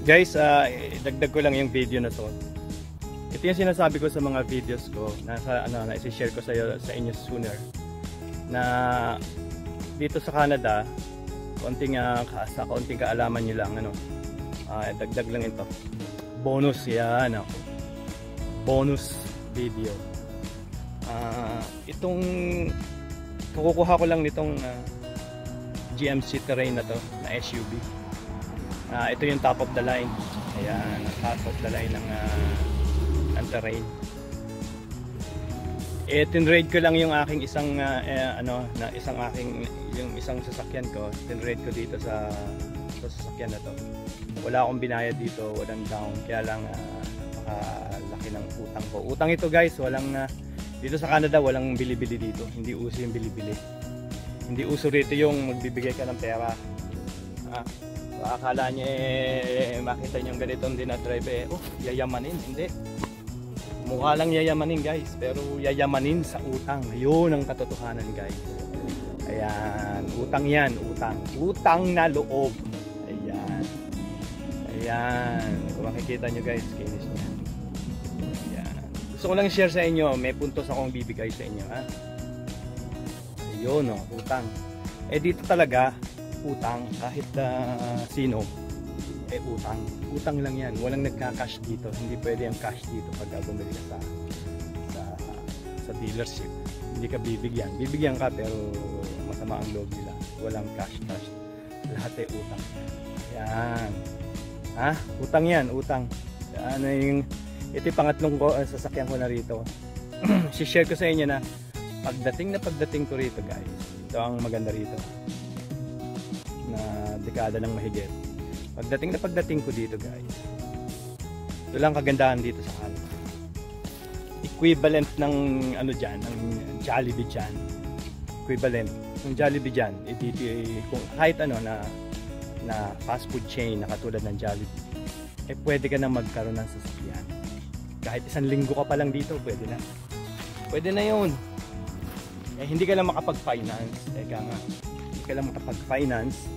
Guys, dagdag ko lang yung video na to. Ito yung sinasabi ko sa mga videos ko na i-share ko sa inyo sooner. Na dito sa Canada, sa konting kaalaman nyo lang, dagdag lang ito. Bonus yan, bonus video. Itong kukuha ko lang nitong GMC Terrain na to, na SUV. Ito yung top of the line. Ayan, top of the line ng Terrain. Tinrade ko lang yung aking isang isang sasakyan ko. Tinrade ko dito sa sasakyan na to. Wala akong binayad dito, walang down. Kaya lang napakalaki ng utang ko. Utang ito guys, dito sa Canada walang bili-bili dito. Hindi uso yung bili-bili. Hindi uso rito yung magbibigay ka ng pera. Akala nyo makita nyo ganitong dinadrive yayamanin. Hindi. Mukha lang yayamanin guys, pero yayamanin sa utang. Yun ang katotohanan guys. Ayan, utang yan, utang. Utang na loob. Ayan. Ayan. Kung makikita nyo guys, kinis niya. Ayan. Gusto ko lang share sa inyo, may puntos akong bibigay sa inyo. Ayun utang. Dito talaga, utang. Kahit sino, utang. Utang lang yan. Walang nagka-cash dito. Hindi pwede ang cash dito pag bumili ka sa dealership. Hindi ka bibigyan. Bibigyan ka pero masama ang loob nila. Walang cash. Lahat ay utang. Yan. Utang yan. Utang. Ito yung pangatlong sasakyan ko na rito. Si-share ko sa inyo na pagdating ko rito guys. Ito ang maganda rito. Na dekada ng mahigit. Pagdating ko dito guys, ito lang kagandahan dito sa Canada. Equivalent ng ng Jollibee dyan. Equivalent ng Jollibee dyan. Kung kahit na fast food chain na katulad ng Jollibee, pwede ka na magkaroon ng sasakyan. Kahit 1 linggo ka pa lang dito, pwede na. Pwede na yun. Hindi ka lang makapag-finance. Hindi ka lang makapag-finance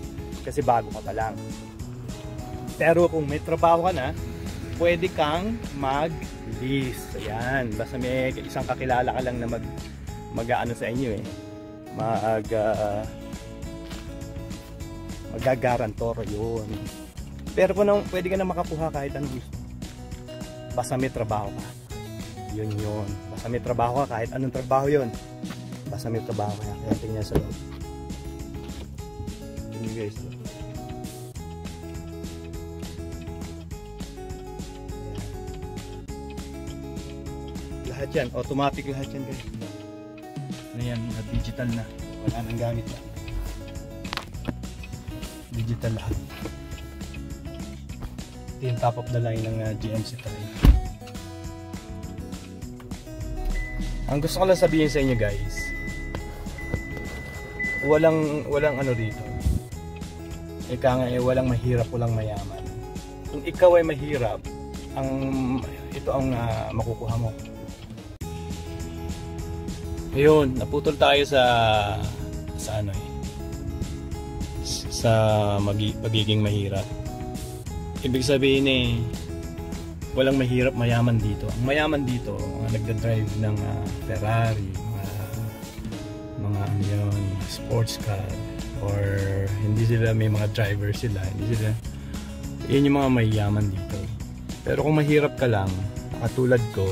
kasi bago ka pa lang. Pero kung may trabaho ka na, pwede kang mag-lease. Ayan, basta may isang kakilala ka lang na mag-ano sa inyo mag-garantor yun. Pero kung pwede ka na makakuha kahit anong gusto. Basta may trabaho ka. Yun. Basta may trabaho ka, kahit anong trabaho yun. Basta may trabaho ka. Kaya tingnan sa loob. Yun guys. Lahat yan, automatic lahat yan guys. Ayan, digital na. Wala nang gamit na. Digital lahat. Ito yung top of the line ng GMC Terrain. Ang gusto ko lang sabihin sa inyo guys, walang dito. Walang mahirap, walang mayaman. Kung ikaw ay mahirap, ito ang makukuha mo. Ayun, naputol tayo sa pagiging mahirap. Ibig sabihin walang mahirap, mayaman dito. Ang mayaman dito, mga nagda-drive ng Ferrari, mga sports car, or hindi sila, may mga driver sila, yun yung mga mayaman dito. Pero kung mahirap ka lang, katulad ko,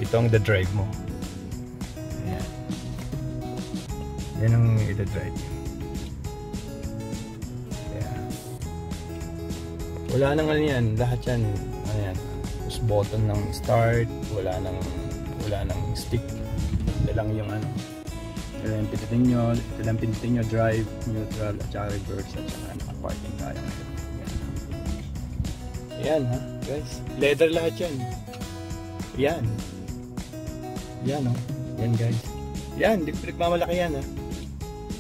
ito ang the-drive mo. Yan ang ita-drive. Wala nang yan, lahat yan. Push button ng start, wala nang stick. Ito lang yung ito lang pindutin nyo, drive, neutral, at saka reverse, at saka naka-parking tayo. Yan guys, leather lahat yan. Yan yan guys. Yan, di pinagmamalaki yan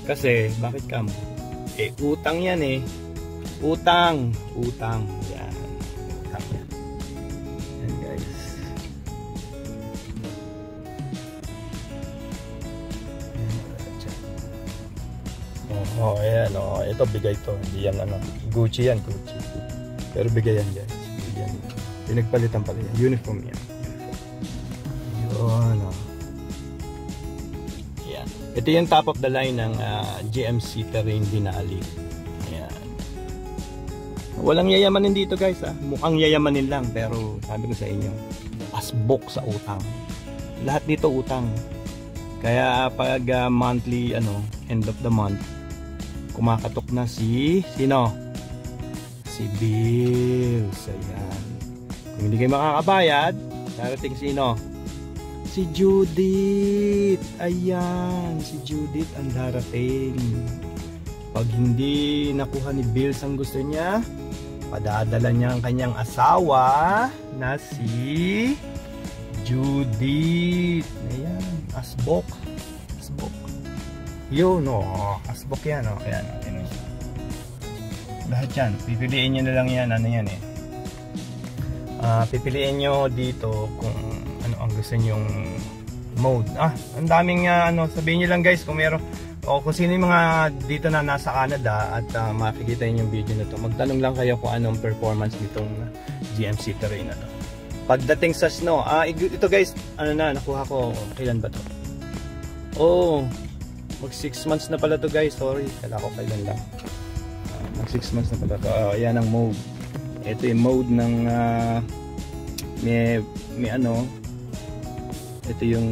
Kasi, bakit ka mo? Utang yan Utang. Yan. Utang yan. Yan guys. Ayan. Ito bigay to. Hindi yan Gucci yan, Gucci. Pero bigayan guys. Bigayan. Pinagpalitan pala yan. Uniform yan. Yun. Yan. Ito yung top of the line ng GMC Terrain Denali. Yan. Walang yayamanin dito guys ha. Mukhang yayamanin lang. Pero sabi ko sa inyo, asbok sa utang. Lahat dito utang. Kaya pag monthly end of the month, kumakatok na si sino? Si Bills. Ayan. Kung hindi kayo makakabayad, darating sino? Si Judith. Ayan, si Judith ang darating. Pag hindi nakuha ni Bills ang gusto niya, padadala niya ang kanyang asawa na si Judith. Ayan, asbok. Asbok. Yun, asbok yan, Ayan, ayan. Lahat yan, pipiliin nyo na lang yan, yan pipiliin nyo dito kung ano ang gusto nyong mode. Ang daming sabihin nyo lang guys kung meron, kung sino yung mga dito na nasa Canada at makikita nyo yung video na to, magtanong lang kayo kung anong performance nitong GMC Terrain na to. Pagdating sa snow, ito guys, nakuha ko, kailan ba to? Mag 6 months na pala to guys, sorry, kala ko kailan lang. Mag 6 months na pala to. Ayan ang mode. Ito yung mode ng may ito yung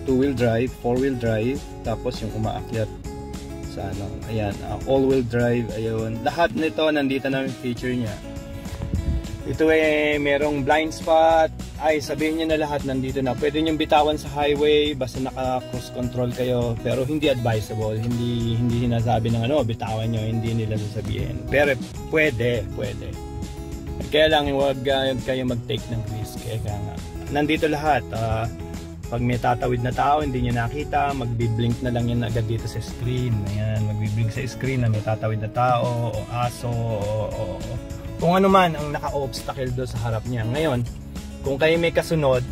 2-wheel drive, 4-wheel drive, tapos yung umaakyat sa ayan, all-wheel drive, ayun. Lahat nito nandito na yung feature niya. Ito merong blind spot. Sabihin niyo na lahat nandito na. Pwede nyo bitawan sa highway basta naka-cruise control kayo, pero hindi advisable. Hindi sinasabi ng bitawan nyo, hindi nila sasabihin. Pero pwede. Kaya lang huwag kayo mag-take ng risk. Kaya nga, nandito lahat. Pag may tatawid na tao, hindi nyo nakita, magbi-blink na lang yan agad dito sa screen. Ayan, magbi-blink sa screen na may tatawid na tao, o aso, o kung ano man ang naka-obstacle doon sa harap niya. Ngayon, kung kayo may kasunod,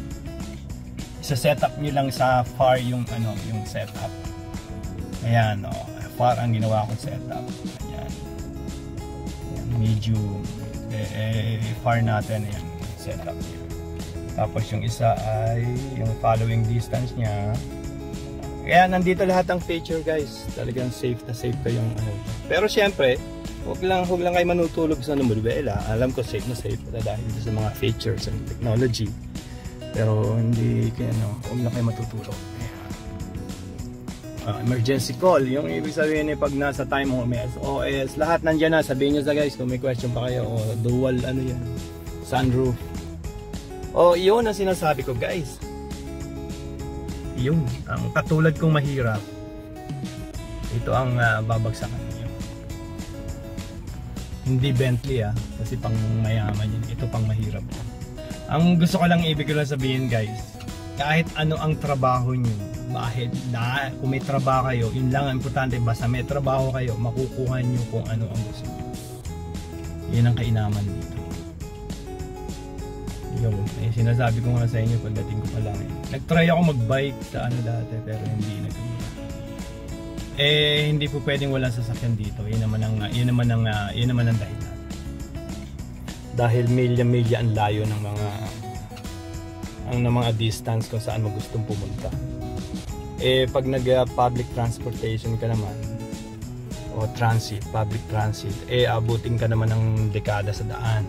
isa-setup nyo lang sa far yung setup. Ayan, far ang ginawa kong setup. Ayan. Medium. Far natin, ayan, setup niya. Tapos yung isa ay yung following distance niya. Kaya nandito lahat ng feature guys. Talagang safe na safe kayong Pero syempre, huwag lang kayo manutulog sa numulbela. Alam ko safe na safe dahil sa mga features and technology. Pero hindi kayo huwag lang kayo matutulog. Emergency call, yung ibig sabihin pag nasa time mo may SOS, lahat nandiyan na. Sabihin nyo sa guys kung may question pa kayo, dual yan, sunroof. Yun ang sinasabi ko guys. Yun, ang katulad kong mahirap, ito ang babagsakan niyo. Hindi Bentley kasi pang mayaman yun. Ito pang mahirap. Ang gusto ko lang ibig ko lang sabihin guys, kahit ano ang trabaho nyo, kung may trabaho kayo, yun lang ang importante, basta may trabaho kayo, makukuha nyo kung ano ang gusto nyo. Yun ang kainaman dito. Yun, sinasabi ko nga sa inyo pagdating ko pa lang nag-try ako mag-bike sa dati, pero hindi nagawin. Hindi po pwedeng walang sasakyan dito. Yun naman ang dahilan. Dahil milya-milya ang layo ng mga distance kung saan mo gustong pumunta. Pag nag-public transportation ka naman, o public transit, abutin ka naman ng dekada sa daan.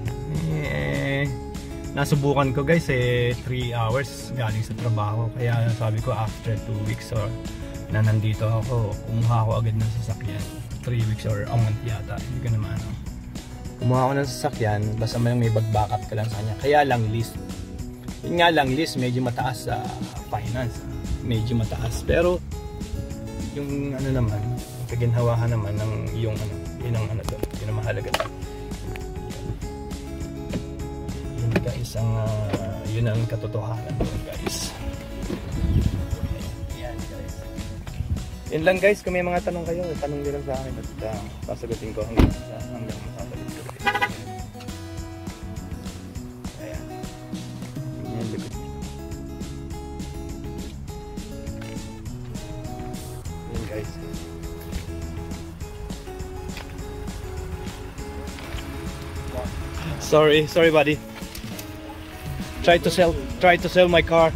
Nasubukan ko guys 3 hours galing sa trabaho. Kaya sabi ko after 2 weeks or na nandito ako, kumuha ako agad ng sasakyan. 3 weeks or a month yata, hindi ko naman kumuha ako ng sasakyan, basta may backup ka lang sa kanya. Kaya lang lease, yun nga lang lease, medyo mataas sa finance, medyo mataas, pero yung naman, kaginhawahan naman ng yung yun ang doon, yun ang mahalaga doon. Yun guys, yun ang katotohanan doon guys. Yun lang guys, kung may mga tanong kayo, tanong nyo lang sa akin at sasagutin ko hanggang masasagot ko. Ayan. Yan, likod nyo. Yun guys. Sorry buddy. Try to sell my car.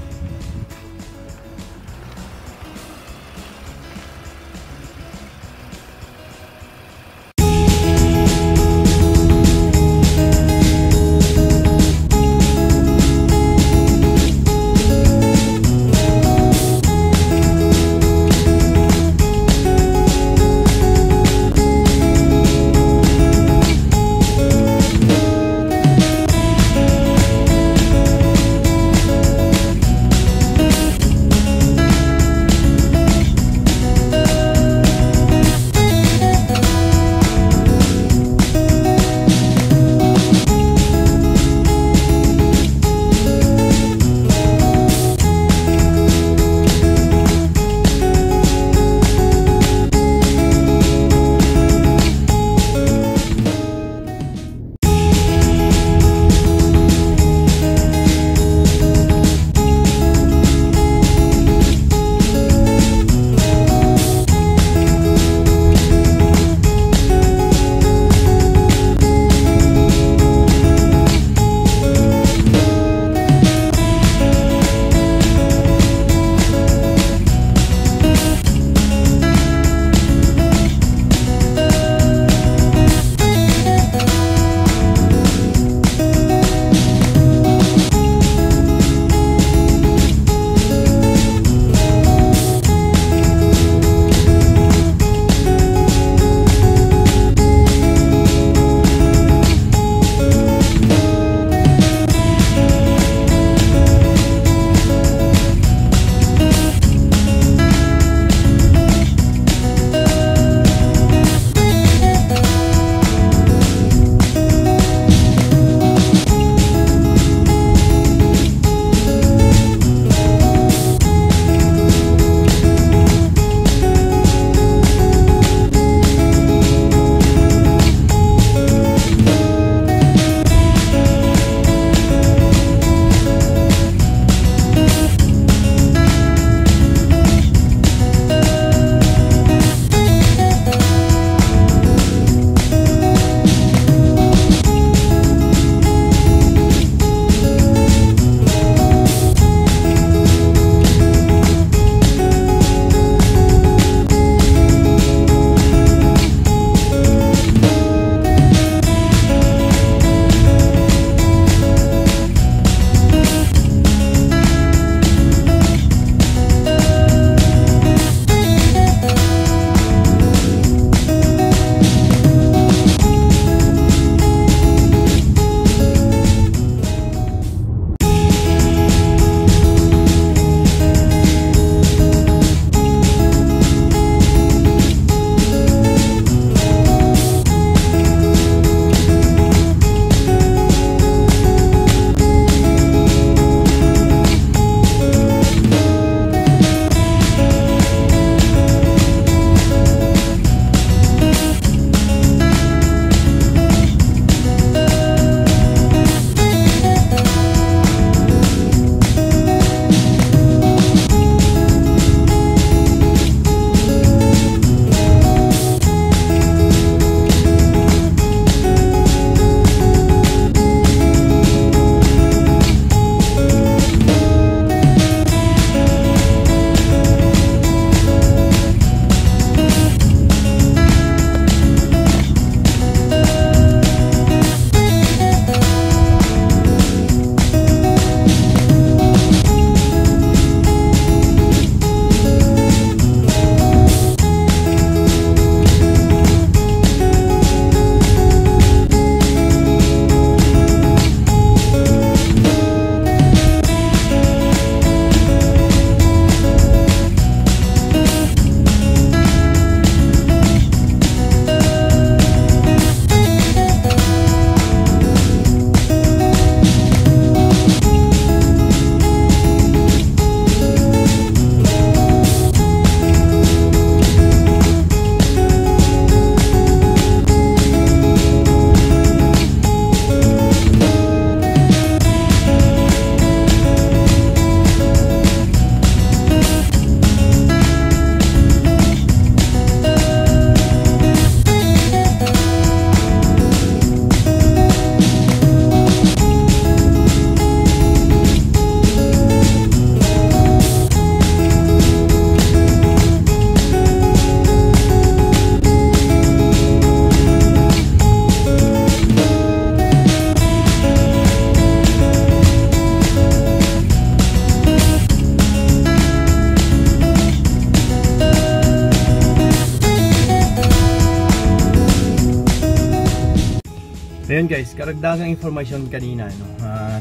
Ayun guys, karagdagang information kanina no,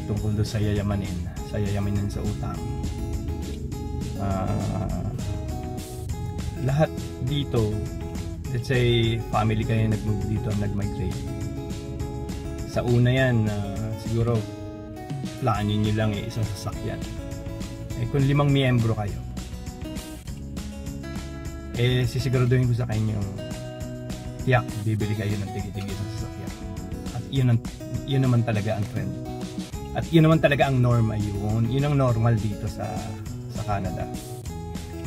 tungkol doon sa yayamanin sa utang. Lahat dito, let's say family kayo nag-move dito, nag-migrate. Sa una yan, siguro planin nyo lang isang sasakyan. Kung 5 miyembro kayo, sisiguraduhin ko sa kanyo, tiyak, bibili kayo ng tigi-tigi sa sasakyan. At yun naman talaga ang trend. At yun naman talaga ang norma yun. Yun ang normal dito sa Canada.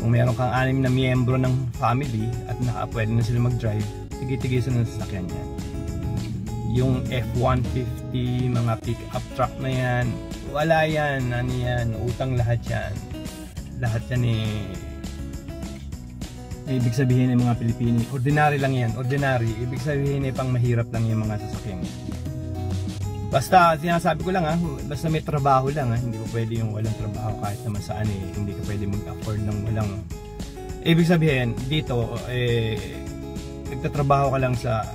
Kung meron kang 6 na miyembro ng family at pwede na sila mag-drive, tigi-tigi sa sasakyan yan. Yung F-150, mga pick-up truck na yan, wala yan, ano yan, utang lahat yan. Lahat yan ibig sabihin ng mga Pilipino, ordinary lang yan, ordinary. Ibig sabihin pang mahirap lang yung mga sasakyan yan. Basta sinasabi ko lang basta may trabaho lang hindi ko pwede yung walang trabaho kahit naman saan hindi ka pwede mag-afford ng walang. Ibig sabihin dito nagtatrabaho ka lang sa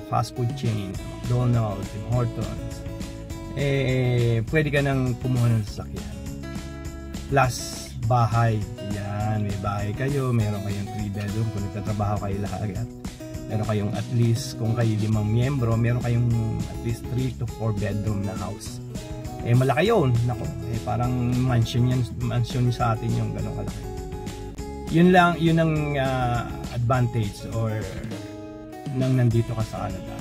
fast food chain, McDonald's, Tim Hortons, pwede ka nang kumuha ng sasakyan. Plus bahay, yan, may bahay kayo, meron kayong 3 bedroom kung nagtatrabaho kayo lahat. Meron kayong at least, kung kayo 5 miyembro, meron kayong at least 3 to 4 bedroom na house. Malaki yun. Nako, parang mansion yan, mansion sa atin yung gano'ng kalaki. Yun lang, yun ang advantage or nang nandito ka sa Canada.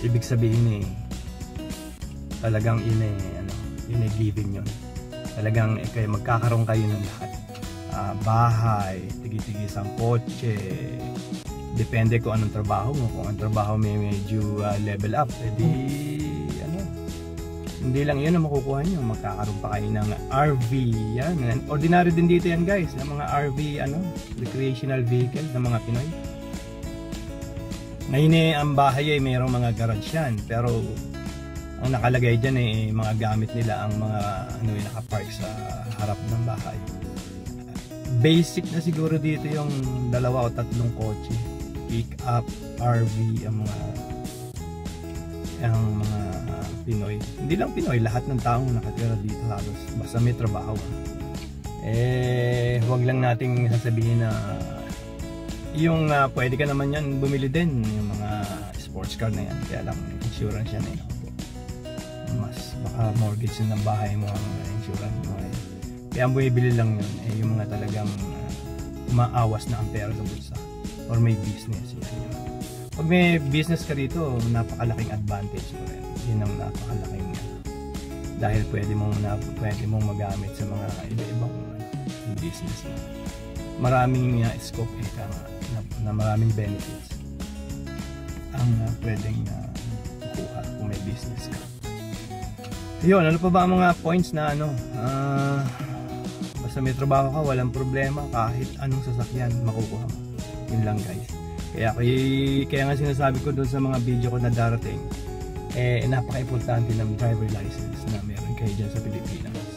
Ibig sabihin talagang yun given yun. Talagang kayo magkakaroon kayo ng lahat. Bahay, tigi-tigi isang kotse, depende kung anong trabaho mo. Kung ang trabaho may medyo level up, hindi lang yun ang makukuha nyo. Magkakaroon pa kayo ng RV yan. Ordinary din dito yan guys, ng mga RV recreational vehicle ng mga Pinoy. Ngayon ang bahay mayroong mga garage yan, pero ang nakalagay dyan mga gamit nila, ang mga nakapark sa harap ng bahay. Basic na siguro dito yung 2 o 3 kotse, pick up, RV, ang mga Pinoy. Hindi lang Pinoy, lahat ng taong nakatira dito halos, basta may trabaho. Huwag lang nating sasabihin na yung pwede ka naman yan bumili din yung mga sports car na yan, kaya lang insurance yan mas baka mortgage ng bahay mo ang insurance mo kaya ang bumibili lang yun yung mga talagang umaawas na ang pera sa bulsa or may business yan. Pag may business ka rito, napakalaking advantage mo rin. Yun ang napakalaking dahil pwede mong magamit sa mga iba-ibang business na maraming scope na maraming benefits ang pwedeng kuha kung may business ka. Yun, ano pa ba ang mga points na basta may trabaho ka, walang problema, kahit anong sasakyan makukuha mo. Yun lang guys. Kaya nga sinasabi ko doon sa mga video ko na darating, napaka-importante ng driver license na meron kayo dyan sa Pilipinas.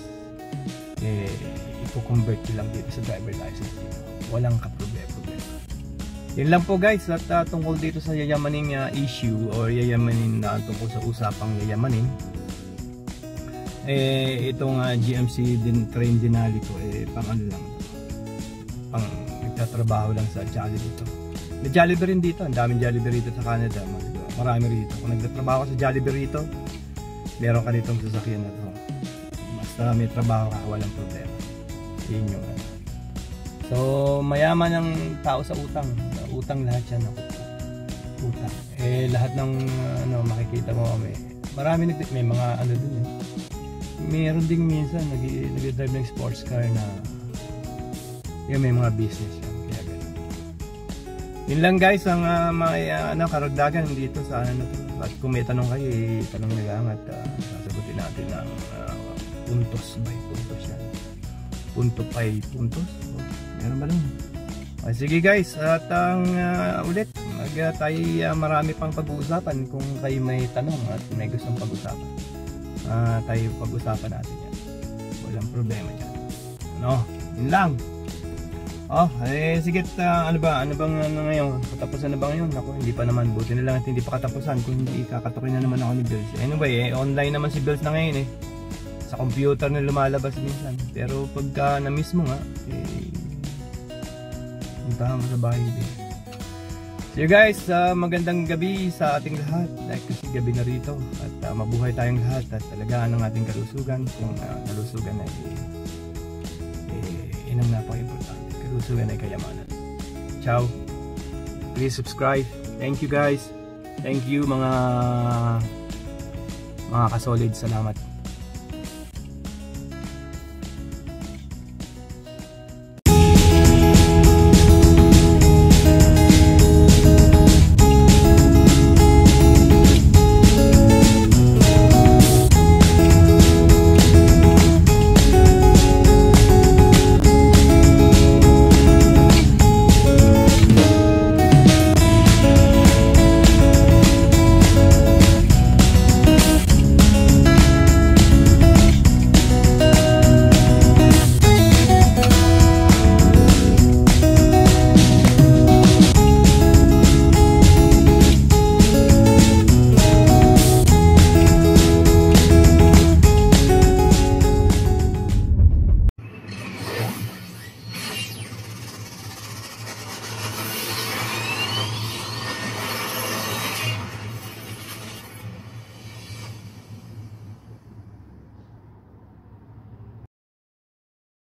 Ipo-convert nyo lang dito sa driver license dito. Walang ka-problema. Yun lang po guys, at tungkol dito sa yayamaning issue or yayamanin tungkol sa usapang yayamanin, itong GMC train Denali ko pang lang, pang nagtatrabaho lang sa Jollibee dito. May Jollibee rin dito, ang daming Jollibee rito sa Canada, marami rito. Kung nagtatrabaho sa Jollibee rito, meron ka ditong sasakyan na to. Basta may trabaho ka, walang problema. Yun yung so mayaman ang tao sa utang. Utang lahat yan, utang. Lahat ng makikita mo, marami may mga dun meron ding minsan nag-drive ng sports car na may mga business yan, kaya ganun. Yun lang guys ang karagdagan dito sa at kung may tanong kayo, tanong nila at sasagutin natin ng puntos by puntos yan. Punto by puntos? Meron ba lang? Sige guys, at ulit tayo marami pang pag-uusapan. Kung kayo may tanong at may gustong pag-usapan, tayo pag-usapan natin yan. Walang problema dyan. Yun lang. Sige, ano bang ngayon? Katapusan na ba ngayon? Ako, hindi pa naman. Buti na lang at hindi pa katapusan. Kung hindi, kakatukin na naman ako ni Bills. Anyway, online naman si Bills na ngayon sa computer na lumalabas minsan. Pero pagka na-miss mo nga, puntahan mo sa bahay din. So you guys, magandang gabi sa ating lahat. Dahil kasi gabi na rito. At mabuhay tayong lahat. At talagaan ang ating kalusugan. Kung kalusugan ay yun ang napaka-importante. Kalusugan ay kayamanan. Ciao. Please subscribe. Thank you guys. Thank you mga kasolid. Salamat.